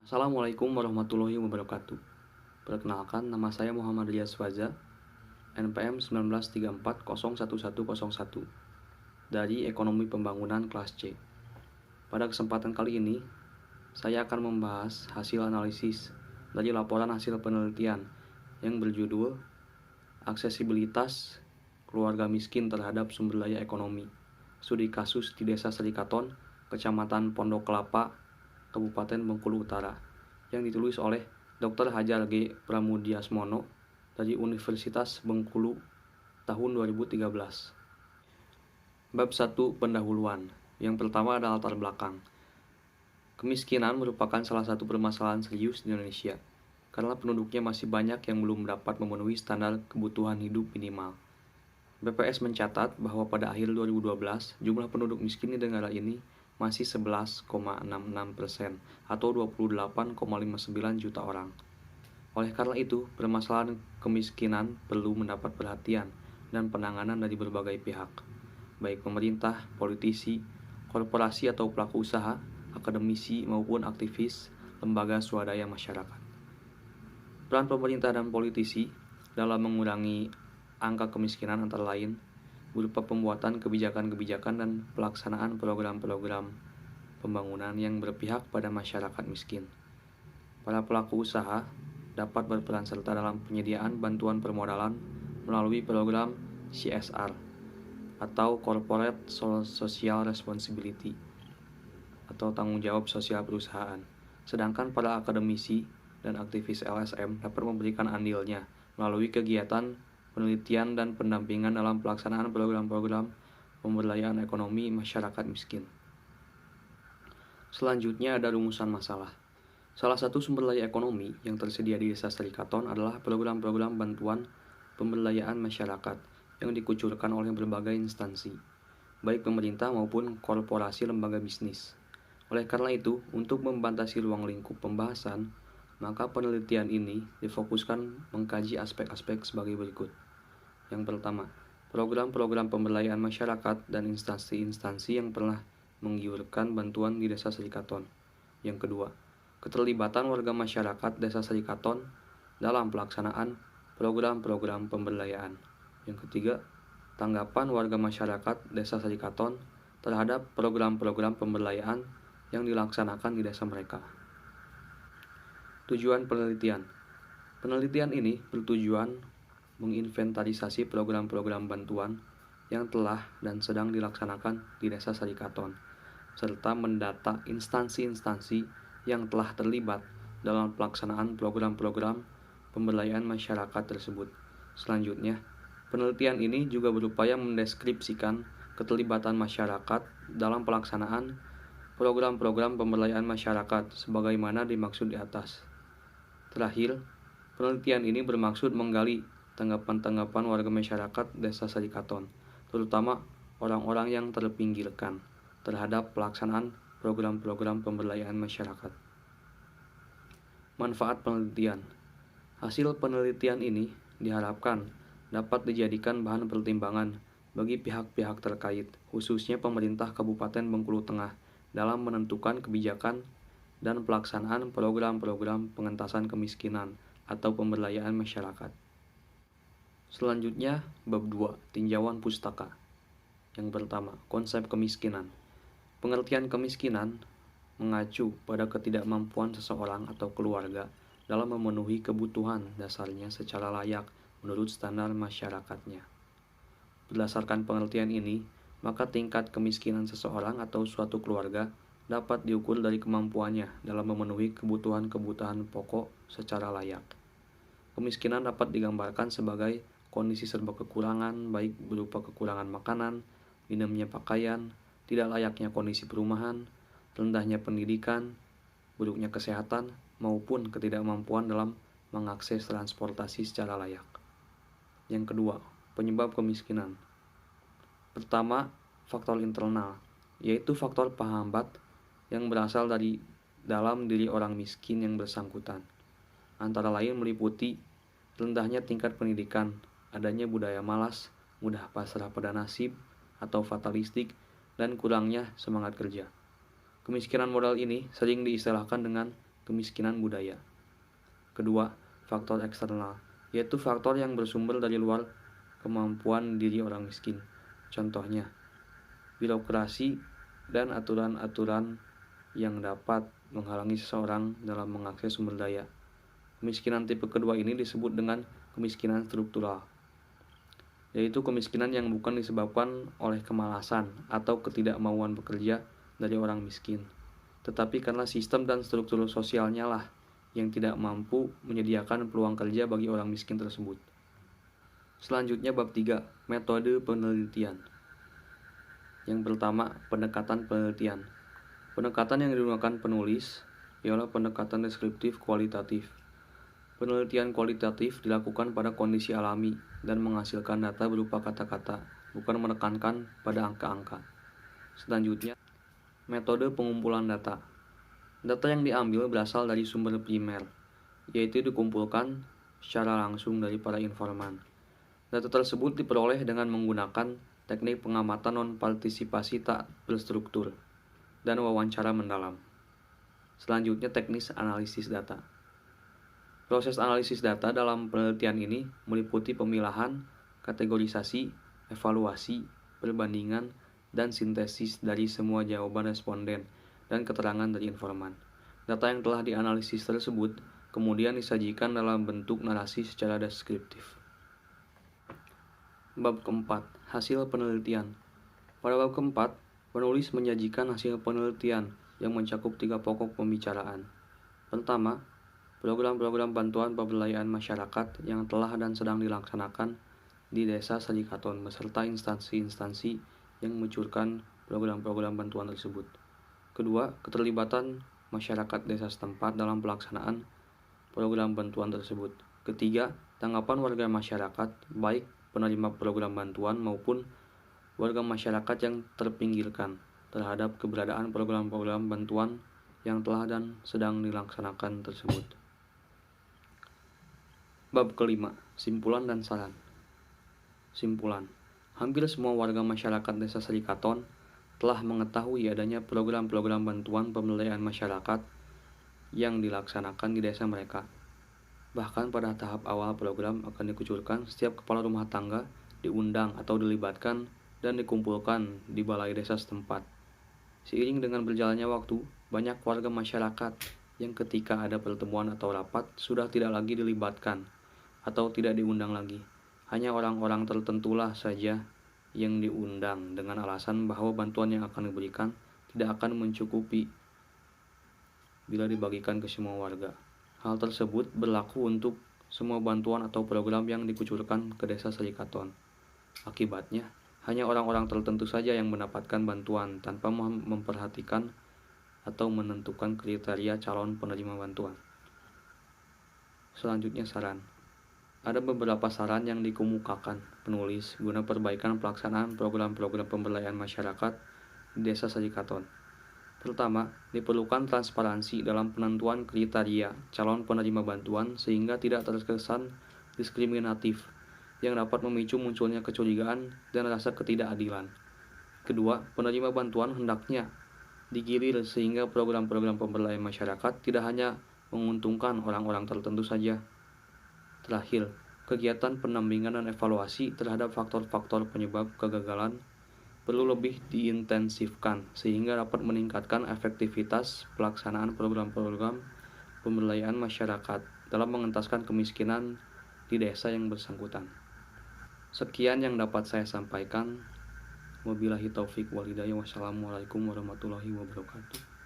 Assalamualaikum warahmatullahi wabarakatuh. Perkenalkan, nama saya Muhammad Riyaz Faza, NPM 1934011101 dari Ekonomi Pembangunan kelas C. Pada kesempatan kali ini, saya akan membahas hasil analisis dari laporan hasil penelitian yang berjudul Aksesibilitas Keluarga Miskin Terhadap Sumber Daya Ekonomi, Studi Kasus di Desa Serikaton, Kecamatan Pondok Kelapa, Kabupaten Bengkulu Utara, yang ditulis oleh Dr. Hajar G. Pramudiasmono dari Universitas Bengkulu tahun 2013. Bab 1 Pendahuluan. Yang pertama adalah latar belakang. Kemiskinan merupakan salah satu permasalahan serius di Indonesia, karena penduduknya masih banyak yang belum dapat memenuhi standar kebutuhan hidup minimal. BPS mencatat bahwa pada akhir 2012, jumlah penduduk miskin di negara ini masih 11,66% atau 28,59 juta orang. Oleh karena itu, permasalahan kemiskinan perlu mendapat perhatian dan penanganan dari berbagai pihak, baik pemerintah, politisi, korporasi atau pelaku usaha, akademisi maupun aktivis, lembaga swadaya masyarakat. Peran pemerintah dan politisi dalam mengurangi angka kemiskinan antara lain berupa pembuatan kebijakan-kebijakan dan pelaksanaan program-program pembangunan yang berpihak pada masyarakat miskin. Para pelaku usaha dapat berperan serta dalam penyediaan bantuan permodalan melalui program CSR atau Corporate Social Responsibility atau tanggung jawab sosial perusahaan. Sedangkan para akademisi dan aktivis LSM dapat memberikan andilnya melalui kegiatan penelitian dan pendampingan dalam pelaksanaan program-program pemberdayaan ekonomi masyarakat miskin. Selanjutnya ada rumusan masalah. Salah satu sumber daya ekonomi yang tersedia di Desa Serikaton adalah program-program bantuan pemberdayaan masyarakat yang dikucurkan oleh berbagai instansi, baik pemerintah maupun korporasi lembaga bisnis. Oleh karena itu, untuk membatasi ruang lingkup pembahasan, maka penelitian ini difokuskan mengkaji aspek-aspek sebagai berikut. Yang pertama, program-program pemberdayaan masyarakat dan instansi-instansi yang pernah menggiurkan bantuan di Desa Serikaton. Yang kedua, keterlibatan warga masyarakat Desa Serikaton dalam pelaksanaan program-program pemberdayaan. Yang ketiga, tanggapan warga masyarakat Desa Serikaton terhadap program-program pemberdayaan yang dilaksanakan di desa mereka. Tujuan penelitian. Penelitian ini bertujuan menginventarisasi program-program bantuan yang telah dan sedang dilaksanakan di Desa Serikaton, serta mendata instansi-instansi yang telah terlibat dalam pelaksanaan program-program pemberdayaan masyarakat tersebut. Selanjutnya, penelitian ini juga berupaya mendeskripsikan keterlibatan masyarakat dalam pelaksanaan program-program pemberdayaan masyarakat sebagaimana dimaksud di atas. Terakhir, penelitian ini bermaksud menggali tanggapan-tanggapan warga masyarakat Desa Serikaton, terutama orang-orang yang terpinggirkan, terhadap pelaksanaan program-program pemberdayaan masyarakat. Manfaat penelitian. Hasil penelitian ini diharapkan dapat dijadikan bahan pertimbangan bagi pihak-pihak terkait, khususnya pemerintah Kabupaten Bengkulu Tengah, dalam menentukan kebijakan dan pelaksanaan program-program pengentasan kemiskinan atau pemberdayaan masyarakat. Selanjutnya, bab 2, tinjauan pustaka. Yang pertama, konsep kemiskinan. Pengertian kemiskinan mengacu pada ketidakmampuan seseorang atau keluarga dalam memenuhi kebutuhan dasarnya secara layak menurut standar masyarakatnya. Berdasarkan pengertian ini, maka tingkat kemiskinan seseorang atau suatu keluarga dapat diukur dari kemampuannya dalam memenuhi kebutuhan-kebutuhan pokok secara layak. Kemiskinan dapat digambarkan sebagai kondisi serba kekurangan, baik berupa kekurangan makanan, minimnya pakaian, tidak layaknya kondisi perumahan, rendahnya pendidikan, buruknya kesehatan, maupun ketidakmampuan dalam mengakses transportasi secara layak. Yang kedua, penyebab kemiskinan. Pertama, faktor internal, yaitu faktor penghambat yang berasal dari dalam diri orang miskin yang bersangkutan. Antara lain meliputi rendahnya tingkat pendidikan, adanya budaya malas, mudah pasrah pada nasib atau fatalistik, dan kurangnya semangat kerja. Kemiskinan modal ini sering diistilahkan dengan kemiskinan budaya. Kedua, faktor eksternal, yaitu faktor yang bersumber dari luar kemampuan diri orang miskin. Contohnya, birokrasi dan aturan-aturan yang dapat menghalangi seseorang dalam mengakses sumber daya. Kemiskinan tipe kedua ini disebut dengan kemiskinan struktural, yaitu kemiskinan yang bukan disebabkan oleh kemalasan atau ketidakmauan bekerja dari orang miskin, tetapi karena sistem dan struktur sosialnya lah yang tidak mampu menyediakan peluang kerja bagi orang miskin tersebut. Selanjutnya bab 3, metode penelitian. Yang pertama, pendekatan penelitian. Pendekatan yang digunakan penulis ialah pendekatan deskriptif kualitatif. Penelitian kualitatif dilakukan pada kondisi alami dan menghasilkan data berupa kata-kata, bukan menekankan pada angka-angka. Selanjutnya, metode pengumpulan data. Data yang diambil berasal dari sumber primer, yaitu dikumpulkan secara langsung dari para informan. Data tersebut diperoleh dengan menggunakan teknik pengamatan non-partisipasi tak berstruktur dan wawancara mendalam. Selanjutnya, teknis analisis data. Proses analisis data dalam penelitian ini meliputi pemilahan, kategorisasi, evaluasi, perbandingan, dan sintesis dari semua jawaban responden dan keterangan dari informan. Data yang telah dianalisis tersebut kemudian disajikan dalam bentuk narasi secara deskriptif. Bab keempat, hasil penelitian. Pada bab keempat, penulis menyajikan hasil penelitian yang mencakup 3 pokok pembicaraan. Pertama, program-program bantuan pemberdayaan masyarakat yang telah dan sedang dilaksanakan di Desa Serikaton beserta instansi-instansi yang meluncurkan program-program bantuan tersebut. Kedua, keterlibatan masyarakat desa setempat dalam pelaksanaan program bantuan tersebut. Ketiga, tanggapan warga masyarakat, baik penerima program bantuan maupun warga masyarakat yang terpinggirkan terhadap keberadaan program-program bantuan yang telah dan sedang dilaksanakan tersebut. Bab kelima, simpulan dan saran. Simpulan. Hampir semua warga masyarakat Desa Serikaton telah mengetahui adanya program-program bantuan pemberdayaan masyarakat yang dilaksanakan di desa mereka. Bahkan pada tahap awal program akan dikucurkan, setiap kepala rumah tangga diundang atau dilibatkan dan dikumpulkan di balai desa setempat. Seiring dengan berjalannya waktu, banyak warga masyarakat yang ketika ada pertemuan atau rapat sudah tidak lagi dilibatkan atau tidak diundang lagi. Hanya orang-orang tertentulah saja yang diundang dengan alasan bahwa bantuan yang akan diberikan tidak akan mencukupi bila dibagikan ke semua warga. Hal tersebut berlaku untuk semua bantuan atau program yang dikucurkan ke Desa Serikaton. Akibatnya, hanya orang-orang tertentu saja yang mendapatkan bantuan tanpa memperhatikan atau menentukan kriteria calon penerima bantuan. Selanjutnya, saran. Ada beberapa saran yang dikemukakan penulis guna perbaikan pelaksanaan program-program pemberdayaan masyarakat di Desa Serikaton. Pertama, diperlukan transparansi dalam penentuan kriteria calon penerima bantuan sehingga tidak terkesan diskriminatif yang dapat memicu munculnya kecurigaan dan rasa ketidakadilan. Kedua, penerima bantuan hendaknya digilir sehingga program-program pemberdayaan masyarakat tidak hanya menguntungkan orang-orang tertentu saja. Terakhir, kegiatan pendampingan dan evaluasi terhadap faktor-faktor penyebab kegagalan perlu lebih diintensifkan sehingga dapat meningkatkan efektivitas pelaksanaan program-program pemberdayaan masyarakat dalam mengentaskan kemiskinan di desa yang bersangkutan. Sekian yang dapat saya sampaikan. Wabillahi taufik wal hidayah. Wassalamualaikum warahmatullahi wabarakatuh.